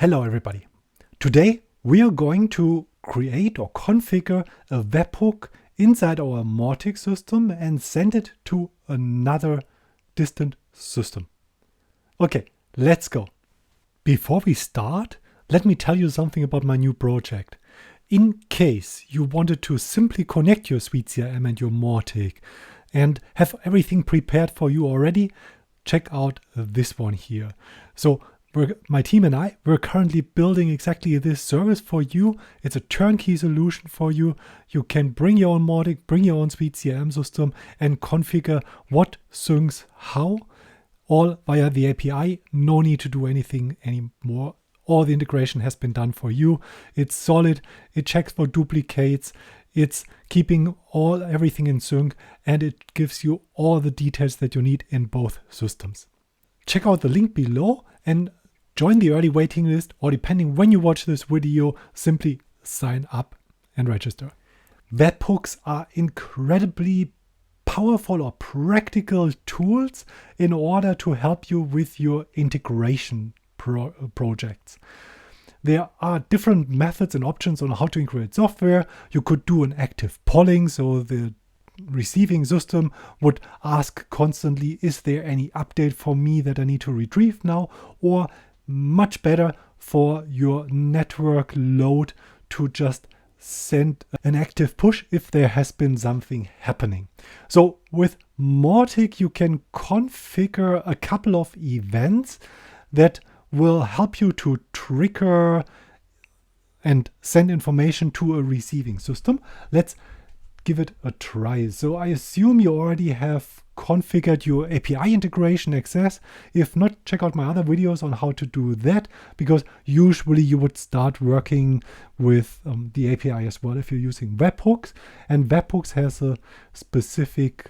Hello everybody. Today we are going to create or configure a webhook inside our Mautic system and send it to another distant system. Okay, let's go. Before we start, let me tell you something about my new project. In case you wanted to simply connect your SuiteCRM and your Mautic and have everything prepared for you already, check out this one here. So my team and I, we're currently building exactly this service for you. It's a turnkey solution for you. You can bring your own Mautic, bring your own SuiteCRM system and configure what syncs how, all via the API. No need to do anything anymore. All the integration has been done for you. It's solid. It checks for duplicates. It's keeping everything in sync, and it gives you all the details that you need in both systems. Check out the link below and join the early waiting list, or depending when you watch this video, simply sign up and register. Webhooks are incredibly powerful or practical tools in order to help you with your integration projects. There are different methods and options on how to integrate software. You could do an active polling, so the receiving system would ask constantly, is there any update for me that I need to retrieve now? Or much better for your network load to just send an active push if there has been something happening. So with Mautic, you can configure a couple of events that will help you to trigger and send information to a receiving system. Let's give it a try. So I assume you already have configured your API integration access. If not, check out my other videos on how to do that, because usually you would start working with the API as well if you're using webhooks. And webhooks has a specific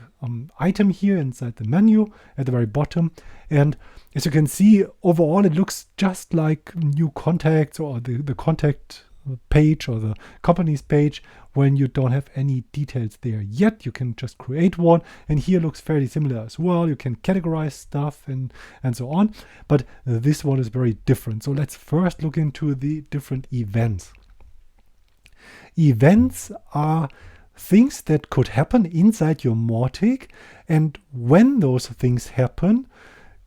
item here inside the menu at the very bottom. And as you can see, overall it looks just like new contacts or the contact page or the company's page when you don't have any details there yet. You can just create one, and here looks fairly similar as well. You can categorize stuff and so on, but this one is very different. So let's first look into the different events. Events are things that could happen inside your Mautic, and when those things happen,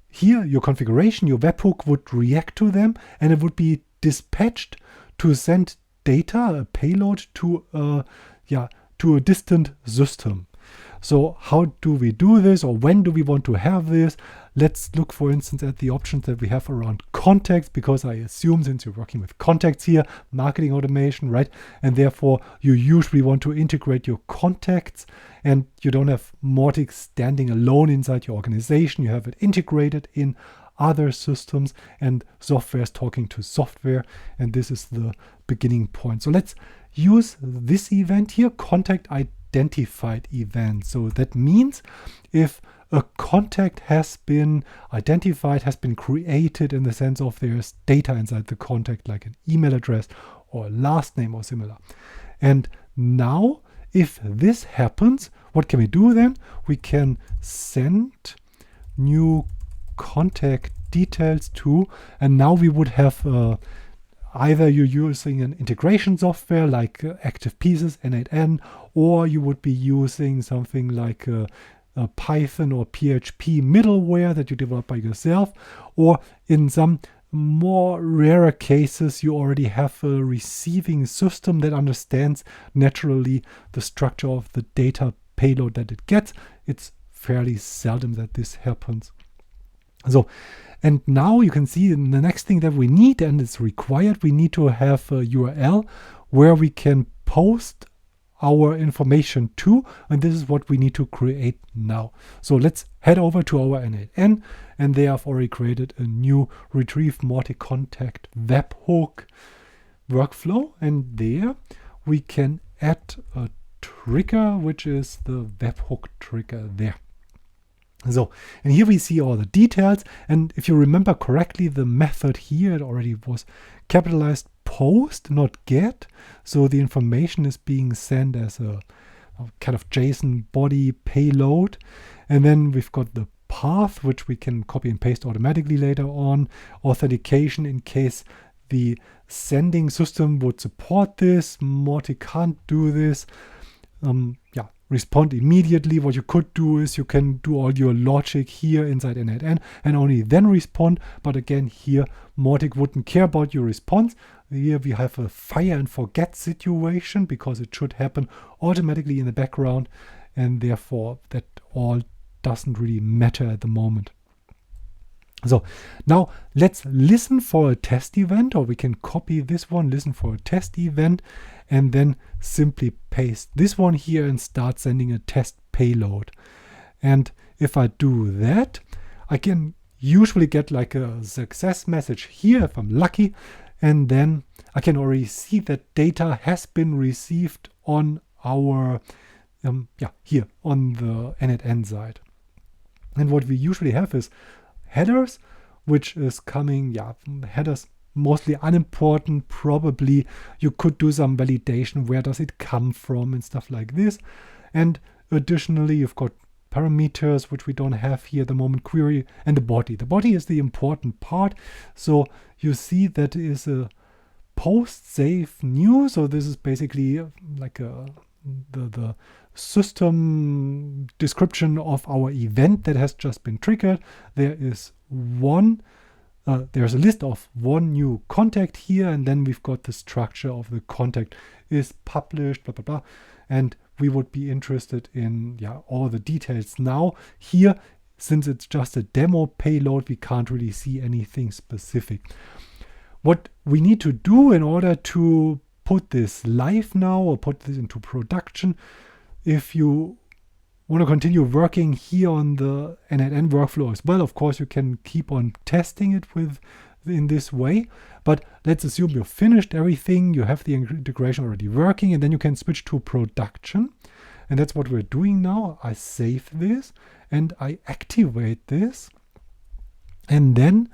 here your configuration, your webhook would react to them, and it would be dispatched to send data, a payload to a distant system. So how do we do this, or when do we want to have this? Let's look, for instance, at the options that we have around contacts, because I assume, since you're working with contacts here, marketing automation, right? And therefore you usually want to integrate your contacts, and you don't have Mautic standing alone inside your organization. You have it integrated in other systems, and software is talking to software, and this is the beginning point. So let's use this event here, contact identified event. So that means if a contact has been identified, has been created in the sense of there's data inside the contact, like an email address or last name or similar. And now if this happens, what can we do then? We can send new contact details to, and now we would have either you're using an integration software like Active Pieces, N8N, or you would be using something like a Python or PHP middleware that you develop by yourself, or in some more rarer cases you already have a receiving system that understands naturally the structure of the data payload that it gets. It's fairly seldom that this happens. So, and now you can see the next thing that we need, and it's required, we need to have a URL where we can post our information to, and this is what we need to create now. So let's head over to our N8N, and they have already created a new retrieve Mautic contact webhook workflow, and there we can add a trigger, which is the webhook trigger there. So, and here we see all the details, and if you remember correctly, the method here, it already was capitalized post, not get. So the information is being sent as a kind of JSON body payload. And then we've got the path, which we can copy and paste automatically later on. Authentication in case the sending system would support this. Mautic can't do this. Respond immediately. What you could do is you can do all your logic here inside n8n and only then respond. But again, here Mautic wouldn't care about your response. Here we have a fire and forget situation because it should happen automatically in the background, and therefore that all doesn't really matter at the moment. So now let's listen for a test event, or we can copy this one, listen for a test event, and then simply paste this one here and start sending a test payload. And if I do that, I can usually get like a success message here if I'm lucky, and then I can already see that data has been received on our here on the n8n side. And what we usually have is headers, which is coming, headers mostly unimportant. Probably you could do some validation, where does it come from and stuff like this. And additionally, you've got parameters, which we don't have here at the moment, query, and the body. The body is the important part. So you see that is a post save new. So this is basically like the system description of our event that has just been triggered. There is there's a list of one new contact here, and then we've got the structure of the contact is published, blah, blah, blah. And we would be interested in all the details now. Here, since it's just a demo payload, we can't really see anything specific. What we need to do in order to put this live now or put this into production, if you want to continue working here on the n8n workflow as well, of course you can keep on testing it in this way. But let's assume you've finished everything, you have the integration already working, and then you can switch to production. And that's what we're doing now. I save this and I activate this. And then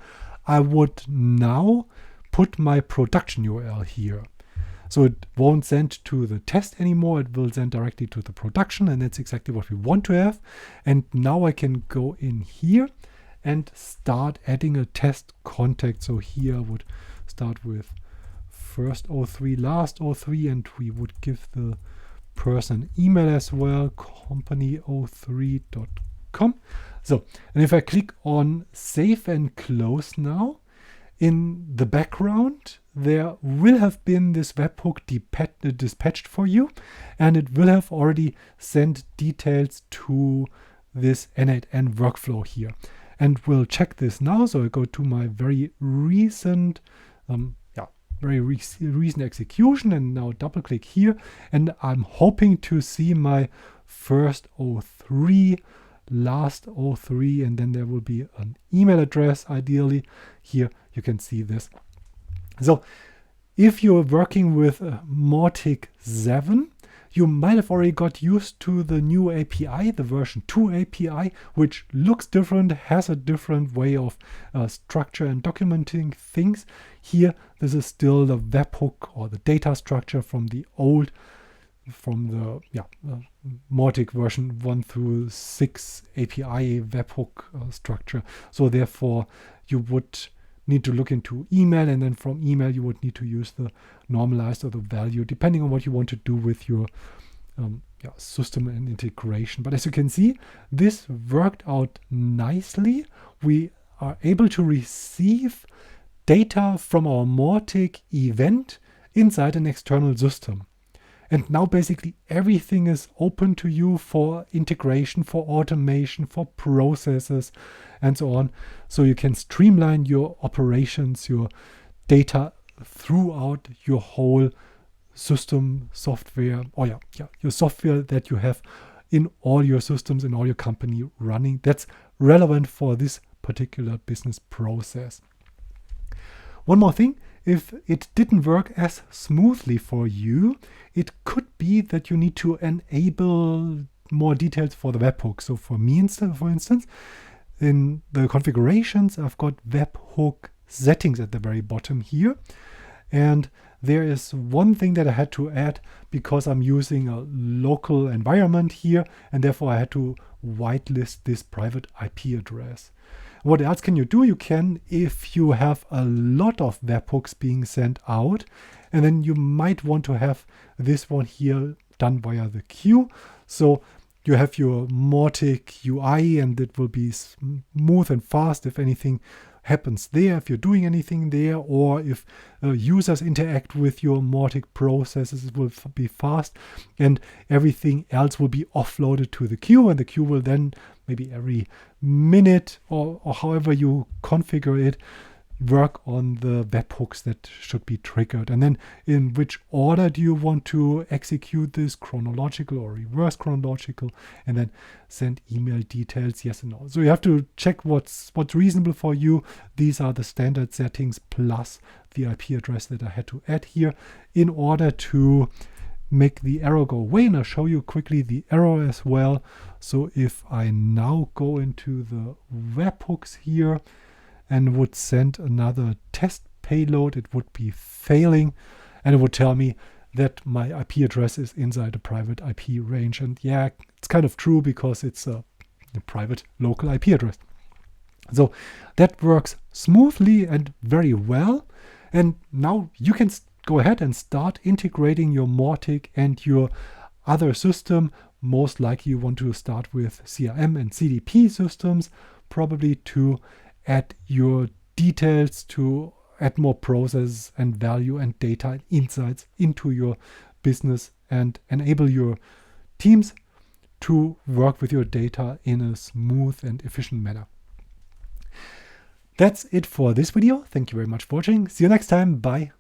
I would now put my production URL here. So it won't send to the test anymore, it will send directly to the production, and that's exactly what we want to have. And now I can go in here and start adding a test contact. So here I would start with first 03, last 03, and we would give the person email as well, company03.com. So, and if I click on save and close now, in the background, there will have been this webhook dispatched for you, and it will have already sent details to this n8n workflow here. And we'll check this now. So I go to my very recent, recent execution, and now double click here, and I'm hoping to see my first 03, last 03, and then there will be an email address ideally. Here you can see this. So if you're working with Mautic 7, you might have already got used to the new API, the version 2 API, which looks different, has a different way of structure and documenting things. Here, this is still the webhook or the data structure from the old, Mautic version 1 through 6 API webhook structure. So therefore, you would need to look into email, and then from email you would need to use the normalized or the value, depending on what you want to do with your system and integration. But as you can see, this worked out nicely. We are able to receive data from our Mautic event inside an external system. And now basically everything is open to you for integration, for automation, for processes, and so on. So you can streamline your operations, your data throughout your whole system software, your software that you have in all your systems, in all your company running. That's relevant for this particular business process. One more thing. If it didn't work as smoothly for you, it could be that you need to enable more details for the webhook. So for me, for instance, in the configurations, I've got webhook settings at the very bottom here. And there is one thing that I had to add because I'm using a local environment here, and therefore I had to whitelist this private IP address. What else can you do? You can, if you have a lot of webhooks being sent out, and then you might want to have this one here done via the queue. So you have your Mautic UI, and it will be smooth and fast if anything happens there, if you're doing anything there, or if users interact with your Mautic processes, it will be fast, and everything else will be offloaded to the queue, and the queue will then maybe every minute or however you configure it, work on the webhooks that should be triggered. And then in which order do you want to execute this, chronological or reverse chronological, and then send email details, yes and no. So you have to check what's reasonable for you. These are the standard settings plus the IP address that I had to add here in order to make the error go away. And I'll show you quickly the error as well. So if I now go into the webhooks here and would send another test payload, it would be failing, and it would tell me that my IP address is inside a private IP range. And yeah, it's kind of true because it's a private local IP address. So that works smoothly and very well. And now you can go ahead and start integrating your Mautic and your other system. Most likely you want to start with CRM and CDP systems, probably to add your details, to add more process and value and data and insights into your business and enable your teams to work with your data in a smooth and efficient manner. That's it for this video. Thank you very much for watching. See you next time. Bye.